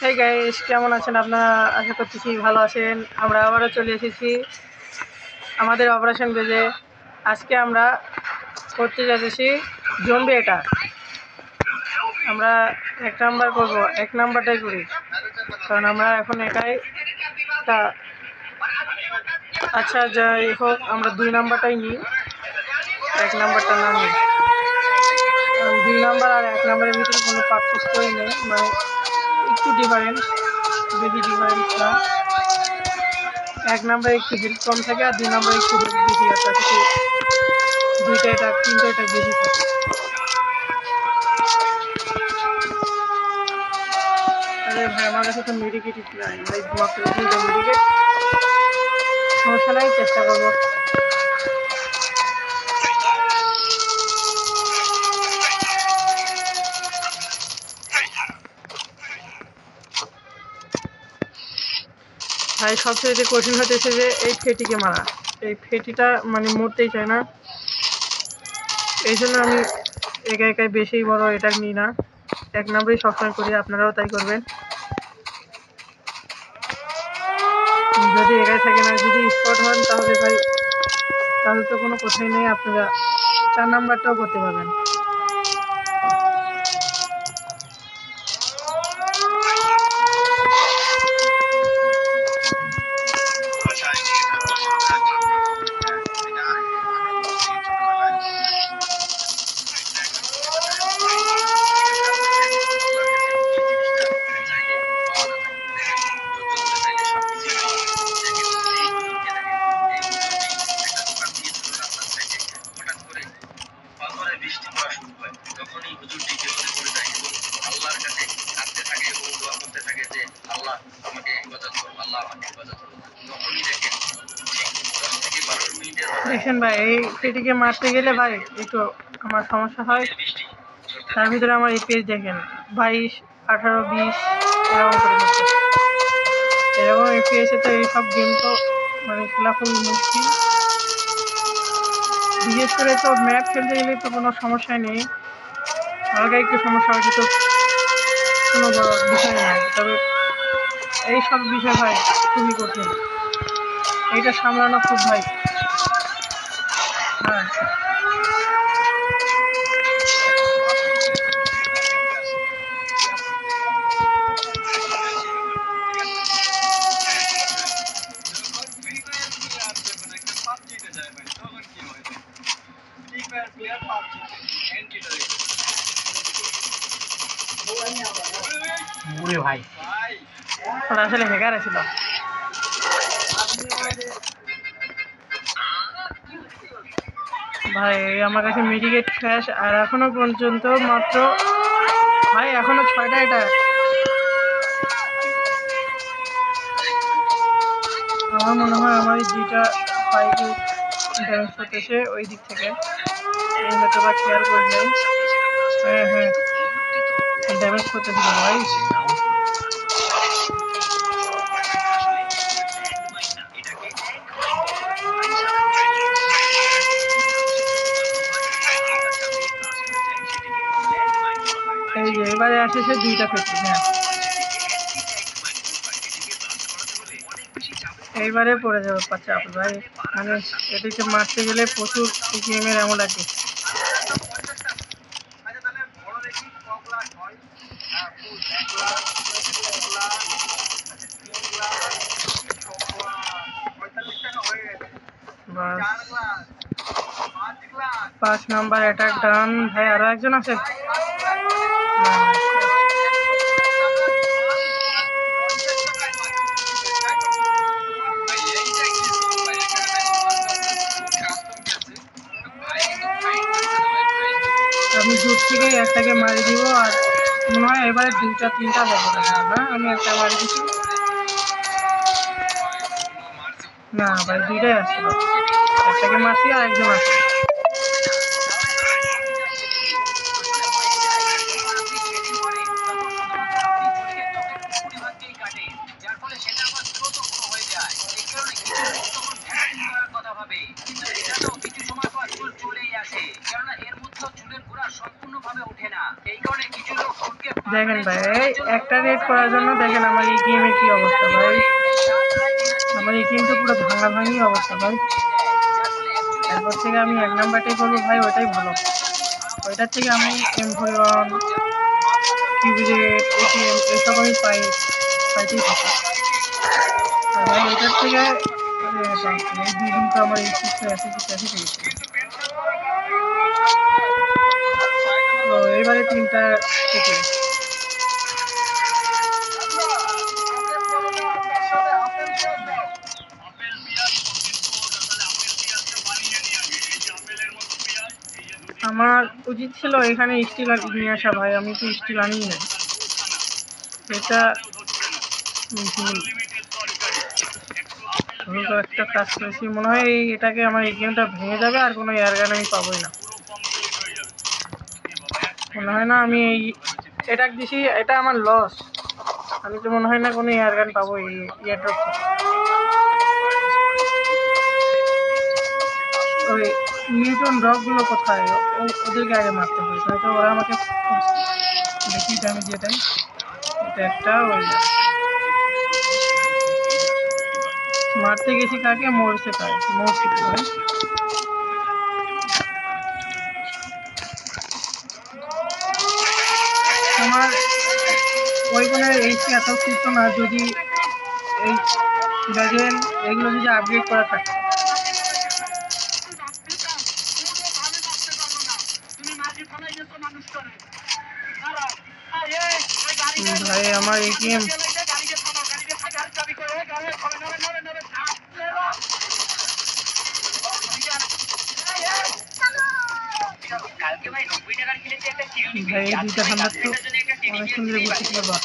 Hey guys, কেমন আছেন আপনারা? আশা করতেছি ভালো আছেন। আমরা আবারও চলে এসেছি আমাদের অপারেশন বেজে। আজকে আমরা করতে যাচ্ছি জম্বি অ্যাটাক। আমরা 1 নাম্বার করব, 1 নাম্বারটাই করি, কারণ আমরা এখন একাই। তা আচ্ছা, যাই হোক, আমরা 2 নাম্বারটাই নিই, 1 নাম্বারটা না নিই। 2 নাম্বার আর 1 নাম্বারের ভিতরে কোনো পার্থক্যই নেই, মানে একটু ডিফারেন্স, বেশি ডিফারেন্স না। 1 নাম্বারে একটু হেল্প কম থাকে আর 2 নাম্বারে একটু হেল্প বেশি, আর তার সাথে 2টা অ্যাটাক 3টা অ্যাটাক বেশি থাকে। আরে ভাই, আমার কাছে তো মেডিকেটই নাই ভাই, মাত্র 2টা মেডিকেট। সমস্যা নাই, চেষ্টা করবো। ভাই সবচেয়ে কঠিন হতেছে যে এই ফেটিকে মারা। এই ফেটিটা মানে মরতেই চায় না, এই জন্য আমি একা একাই বেশি বড় এটা নিই না, 1 নাম্বারই সবসময় করি। আপনারাও তাই করবেন। যদি একাই থাকে না, যদি স্পট হন, তাহলে ভাই তাহলে তো কোনো কথাই নেই, আপনারা 4 নাম্বারটাও করতে পারবেন। বৃষ্টি পড়া শুরু হয়, তখনই হুজুরটি বিপদে পড়ে যায় এবং আল্লাহর কাছে কাঁদতে থাকে এবং দোয়া করতে থাকে যে আল্লাহ আমাকে হেফাজত করো, আল্লাহ আমাকে হেফাজত করো। তখনই দেখেন ঠিক 10 থেকে 12 মিনিটের দেখছেন ভাই, এই ফেটিকে মারতে গেলে ভাই একটু আমার সমস্যা হয়। তার ভিতরে আমার এপিএস দেখেন 22, 18, 20 এরকম করে করছে। এরকম এপিএসে তো এইসব গেম তো মানে খেলা খুবই মুশকিল। বিশেষ করে তো ম্যাপ খেলতে গেলে তো কোনো সমস্যাই নেই, হালকা একটু সমস্যা হয়েছে তো কোনো বড় বিষয় নয়, তবে এই সব বিষয় ভাই খুবই কঠিন, এইটা সামলানো খুব ভাই। হ্যাঁ, ভাই ওরা আসলে হ্যাকার ছিল। ভাই আমার কাছে মেডিকেট ফ্ল্যাশ আর এখনো পর্যন্ত মাত্র ভাই এখনো 6টা এটা। আমার মনে হয় আমার এই 2টা বাইকে ড্যামেজ করতেছে ওই দিক থেকে, এই হয়তো বা খেয়াল করি নাই। হ্যাঁ হ্যাঁ, ড্যামেজ করতেছিল ভাই। এই যে এবারে আসেছে 2টা ফেটি। হ্যাঁ, এইবারে পড়ে যাবে বাচ্চা আপনি ভাই, মানে এটিকে মারতে গেলে প্রচুর গেমের এমন লাগে। বাস 5 নাম্বার অ্যাটাক ডান। ভাই আরো একজন আছে? না, আমি দূর থেকে একটাকে মারি দিব, আর মনে হয় এবারে 2টা 3টা যাবো না, আমি একটা মারি দিচ্ছি। না ভাই, 2টাই আসছিল, একটাকে মারছি আর একজন আছে। কেননা এর মধ্যে চুলের গোড়া সম্পূর্ণভাবে ওঠে না, এই কারণে কিছু লোক চুলকে দেখেন ভাই একটা রেড করার জন্য দেখেন আমার এই গেমের কি অবস্থা ভাই। আমার এই গেমটা পুরো ভাঙাভাঙি অবস্থা ভাই। এরপর থেকে আমি 1 নাম্বারটাই করবো ভাই, ওইটাই ভালো। ওইটার থেকে আমি M41 কিউবিরেট ATM এসব আমি পাইতেই থাকি। আর ভাই এটার থেকে এই 2 দিন তো আমার এই চিপটা এসে গেছে। তো এইবারে 3টা থেকে আমার উচিত ছিল এখানে স্টিল নিয়ে আসা ভাই, আমি তো স্টিল আনি না, এটা ভুল একটা কাজ করেছি মনে হয়। এটাকে আমার এই গেমটা ভেঙে যাবে আর কোনো এয়ারগান আমি পাবোই না মনে হয় না। আমি এই এটা দিছি, এটা আমার লস। আমি তো মনে হয় না কোনো এয়ারগান পাবো এই এয়ারড্রপ থেকে। ওই নিউটন ড্রপগুলো কোথায়, ওদেরকে আগে মারতে হবে, হয়তো ওরা আমাকে বেশি ড্যামেজ দিয়ে দেয়। এটা একটা ওই মারতে গেছি কাকে, মরছে ভাই। আমার ওইখানে এইচপি এত ফুটতো না যদি এই ব্যাগেন এগুলো যদি আপগ্রেড করা থাকতো। ভাই আমার এটিএম ভাই এই 2টা হান্ডার তো অনেক সুন্দর বুঝতে পারবা।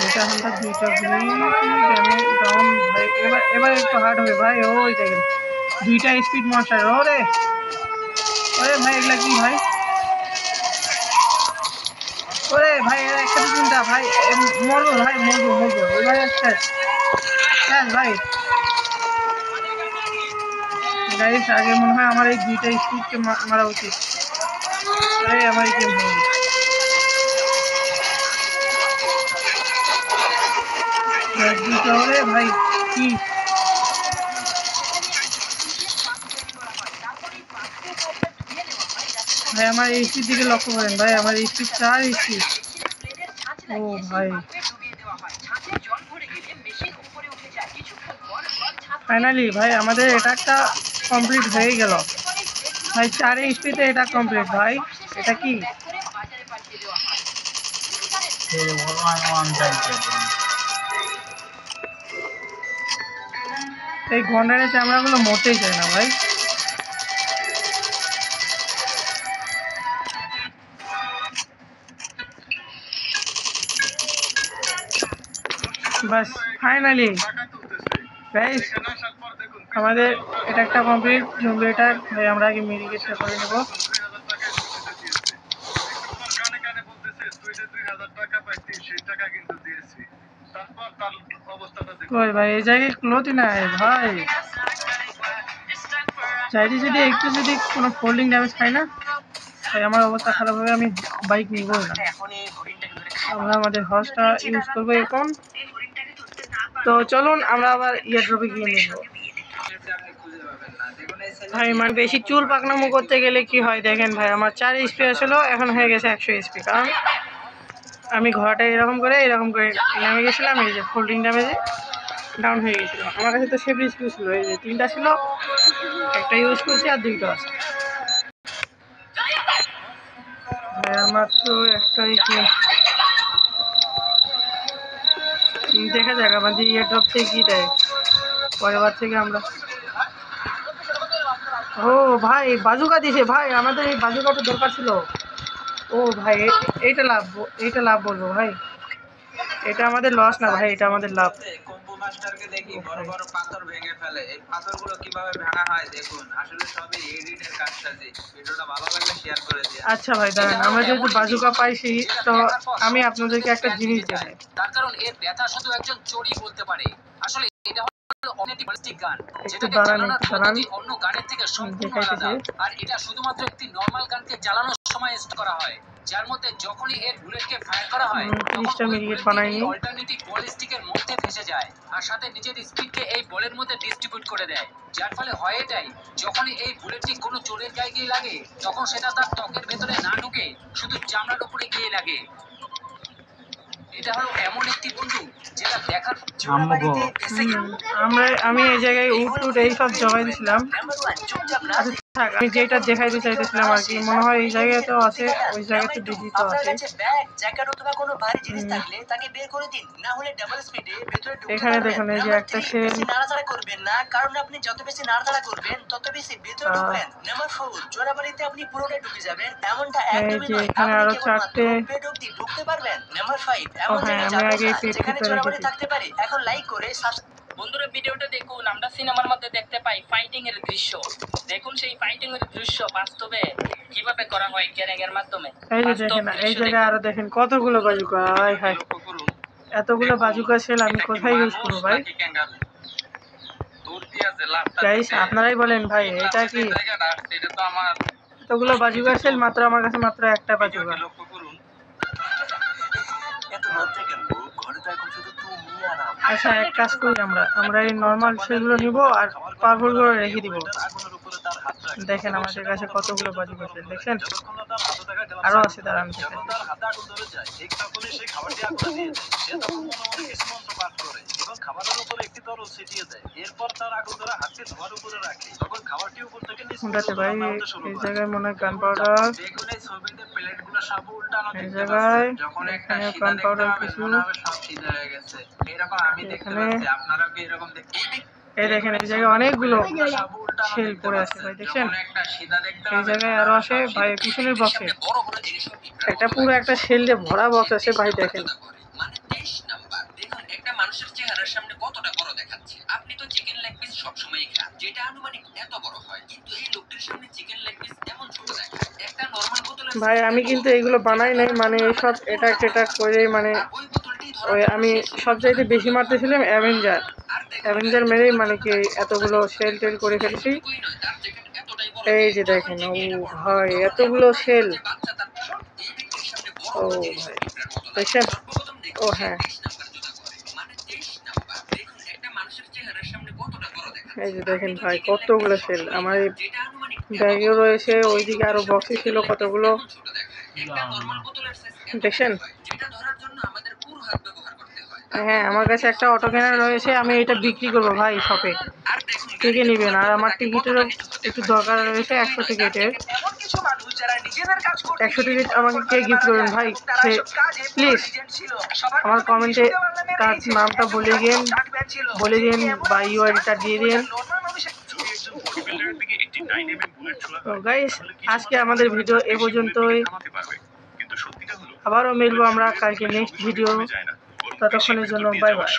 2টা হান্ডার 2টা ড্যামেজ ডাউন ভাই। এবার একটু হার্ড হবে ভাই। ওই দেখেন 2টা স্পিড মনস্টার। ওরে ভাই এগুলা কি ভাই? ওরে ভাই এরা একসাথে 3টা ভাই। মরবো ভাই, মরবো এবার শেষ ভাই। গাইস আগে মনে হয় আমার এই 2টা স্পিডকে মারা উচিত। আমার গেম হয়ে ভাই কি ভাই আমার এই স্পিড দিকে লক্ষ্য করেন ভাই, আমার এই স্পিড 4 স্পিড। ও ভাই ফাইনালি ভাই আমাদের এটা একটা কমপ্লিট হয়ে গেল ভাই। 4 স্পিডে এটা কমপ্লিট ভাই। এটা কি এই গন্ডারের চামড়াগুলো মরতেই চায় না ভাই। বাস ফাইনালি গাইস আমাদের এটা একটা কমপ্লিট জম্বিটার ভাই। আমরা আগে মেডিকেটটা করে নেব। কই ভাই এই জায়গায় ক্লোথই নাই ভাই। চাইলে যদি একটু যদি কোনো ফোল্ডিং ড্যামেজ খাই না ভাই আমার অবস্থা খারাপ হবে। আমি বাইক নিব না, আমরা আমাদের হর্সটা ইউজ করবো এখন। তো চলুন আমরা আবার ইয়ারড্রপে গিয়ে নেব ভাই। মানে বেশি চুল পাকনামো করতে গেলে কি হয় দেখেন ভাই, আমার 4 স্পি আসলো, এখন হয়ে গেছে 100 স্পি। কারণ আমি ঘরটা এরকম করে নেমে গেছিলাম, এই যে ফোল্ডিং ড্যামেজে ডাউন হয়ে গেছিল। আমার কাছে তো সেফ স্কিল ছিল, এই যে 3টা ছিল, একটা ইউজ করছি আর 2টা আছে ভাই। আমার তো একটাই দেখা যাক আমাদের ইয়ারড্রপ থেকে কি দেয় পরের বার থেকে আমরা। ও ভাই বাজুকা দিছে ভাই, আমাদের এই বাজুকাটা দরকার ছিল। ও ভাই এইটা লাভ বলবো ভাই, এটা আমাদের লস না ভাই, এটা আমাদের লাভ। মাস্টারকে দেখি বড় বড় পাথর ভেঙে ফেলে। এই পাথরগুলো কিভাবে ভাঙা হয় দেখুন। আসলে সবই এডিটের কাজটাজি। ভিডিওটা ভালো লাগলে শেয়ার করে দিন। আচ্ছা ভাই দাঁড়ান, আমরা যেহেতু বাজুকা পাইছি তো আমি আপনাদেরকে একটা জিনিস দেখাই। তার কারণ এর ব্যথা শুধু একজন চোরই বলতে পারে। আসলে এটা হলো অনেকটি প্লাস্টিক গান, একটু যেটাকে দাঁড়ান, চালানোর একটু দাঁড়ান, পদ্ধতি অন্য গানের থেকে সম্পূর্ণ দেখাইতেছি। আলাদা। আর এটা শুধুমাত্র একটি নরমাল গানকে চালানোর সময় স্টার্ট করা হয়, যার মধ্যে যখনই এর বুলেটকে ফায়ার করা হয় তখন 30টা ওই মিনিট বুলেটটি বানাইনি। এই অল্টারনেটিভ বলিস্টিকের মধ্যে ফেসে যায় আর সাথে নিজের স্পিডকে এই বলের মধ্যে ডিস্ট্রিবিউট করে দেয়, যার ফলে হয় এটাই, যখনই এই বুলেটটি কোনো চোরের গায়ে গিয়ে লাগে তখন সেটা তার ত্বকের ভেতরে না ঢুকে শুধু চামড়ার উপরে গিয়ে লাগে। এটা হলো এমন একটি বন্দুক যেটা দেখার আমি এই জায়গায় উট এইসব জবাই দিছিলাম। আচ্ছা থাক, আমি যেটা দেখাইতে চাইতেছিলাম আর কি, মনে হয় এই জায়গাতেও আছে, ওই জায়গাতে ডিজিট আছে। এখানে দেখুন এই যে একটা শেল, নাড়াচাড়া করবেন না, কারণ আপনি যত বেশি নাড়াচাড়া করবেন তত বেশি ভিতরে ঢুকবেন। নাম্বার 4, জোড়াবাড়িতে আপনি পুরোটাই ঢুকে যাবেন, এমনটা একদমই যে নয়। এখানে আপনি আরো কেবলমাত্র 4টে। পেট অবধি ঢুকতে পারবেন। নাম্বার 5, এমন হ্যাঁ, জায়গায় আমি যাবেন আগেই না পেট যেখানে টিপে জোড়াবাড়ি রেখেছি। থাকতে পারে। এখন লাইক করে বন্ধুরা ভিডিওটা দেখুন, আমরা সিনেমার মধ্যে দেখতে পাই ফাইটিং এর দৃশ্য। দেখুন সেই ফাইটিং এর দৃশ্য বাস্তবে কিভাবে করা হয় গ্যারেং এর মাধ্যমে। এই যে বাস্তব দেখেন, এই দৃশ্য জায়গায় দেখুন। আরো দেখেন কতগুলো বাজুকা। হায় হায়, লক্ষ্য করুন, এতগুলো বাজুকা শেল আমি এটা কি কোথায় ইউজ মানুষ করবো ভাই? নাকি ক্যাঙ্গারু? দৌড় দিয়া যে লাফটা গাইস দিছে, আপনারাই বলেন ভাই, কোন এটা লাফে কি যে জায়গাটা আসছে, এটা তো আমার এতগুলো বাজুকা শেল? মাত্র আমার কাছে মাত্র একটা বাজুকা। ভিডিওটি লক্ষ্য করুন। এত লজ্জা কেন? ঘরে তো এখন শুধু তুমি আর আমি। আচ্ছা এক কাজ করি, আমরা এই নর্মাল শেলগুলো নিব আর পাওয়ারফুল গুলো রেখে দিব। দেখেন আমাদের কাছে কতগুলো বাজুকা শেল, দেখছেন? আরো আছে, দাঁড়ান দেখেন। তার হাতে আগুন ধরে যায়, ঠিক তখনই সেই খাবারটি আগুনে দিয়ে দেয়। সে তখন মনে মনে কিছু মন্ত্র পাঠ করে এবং খাবারের উপরে একটি তরল ছিটিয়ে দেয়। এরপর তার আগুন ধরে হাতটি ধোয়ার উপরে রাখে, তখন খাবারটি উপর থেকে নিচ উল্টাতে পর্যন্ত ভাই, রান্না হতে শুরু এই করে। জায়গায় মনে হয় গান পাউডার, দেখুন এই ছবিতে প্লেটগুলো সব উল্টানো এই দেখতে জায়গায় পাচ্ছেন। যখন একটা এখানে সিধা গান দেখতে পাউডার পাবেন কিছু, মনে হবে সব সিধা হয়ে গেছে। এরকম আমি দেখতে এখানে পাচ্ছি, আপনারাও কি এরকম দেখতে? এই দেখেন এই জায়গায় অনেকগুলো সব উল্টানো শেল দেখতে পড়ে আছে পাচ্ছেন। ভাই, দেখছেন? যখন একটা সিধা দেখতে এই পাবেন জায়গায় মনে আরো হবে আছে সব ভাই, সিধা। পিছনের বক্সে বড় বড় জিনিসও একটা পুরো একটা শেল দিয়ে ভরা বক্স আছে ভাই, দেখেন। মানে 23 নাম্বার। দেখুন একটা মানুষের চেহারার সামনে কতটা বড় দেখাচ্ছে। আপনি তো চিকেন লেগ পিস সবসময়ই খান, যেটা আনুমানিক এত বড় হয়, কিন্তু এই লোকটির সামনে চিকেন লেগ পিস এমন ছোট দেখায়। একটা নরমাল বোতলের ভাই আমি কিন্তু এগুলো বানাই নাই, মানে এইসব এটা এটা করে, মানে ওই বোতলটি ওই আমি সবচাইতে বেশি মারতেছিলাম অ্যাভেঞ্জার। অ্যাভেঞ্জার মেরেই মানে কি এতগুলো শেল টেল করে ফেলছি। তার জ্যাকেট এতটাই বড় এই যে দেখেন, ও ভাই এতগুলো শেল, বাচ্চা তার এই ব্যক্তির সামনে বড় ও বড় জিনিস ভাই পিঁপড়ার মতো লাগে। দেখছেন? সর্বপ্রথম ও দেখুন সে হ্যাঁ, 23 নাম্বার জুতা পরে। মানে 23 নাম্বার। দেখুন একটা মানুষের চেহারার সামনে কতটা বড় দেখাচ্ছে। এই যে দেখেন ভাই কতগুলো শেল আমার এই যেটা আনুমানিক ব্যাগেও রয়েছে, ওইদিকে আরো বক্সে ছিল কতগুলো, এমন ছোট দেখায়। একটা নরমাল বোতলের সাইজ দেখছেন? যেটা ধরার জন্য আমাদের পুরো হাত ব্যবহার করতে হয়। হ্যাঁ আমার কাছে একটা অটো ক্যানার রয়েছে, আমি এটা বিক্রি করবো ভাই শপে, আর দেখুন কে কে নিবেন? আর আমার টিকিটেরও একটু দরকার রয়েছে, 100 টিকিটের। এমন কিছু মানুষ যারা নিজেদের কাজ করতে 100 টিকিট আমাকে কে গিফট করবেন ভাই? সে প্লিজ আমার কমেন্টে তার নামটা বলে দিন বা ইউআইডিটা দিয়ে দিন। একজন বডি বিল্ডারের দিকে একটি 9mm বুলেট ছোড়া তো হয়, গাইস তাহলে কি আজকে আমাদের ভিডিও এ পর্যন্তই। থামাতে পারবে? কিন্তু সত্যিটা হলো আবারও মিলবো আমরা কালকে নেক্সট ভিডিও, কমে যায় না, বরং ততক্ষণের বেশি জন্য ভেতর দিয়ে বাই যাওয়ার বাই।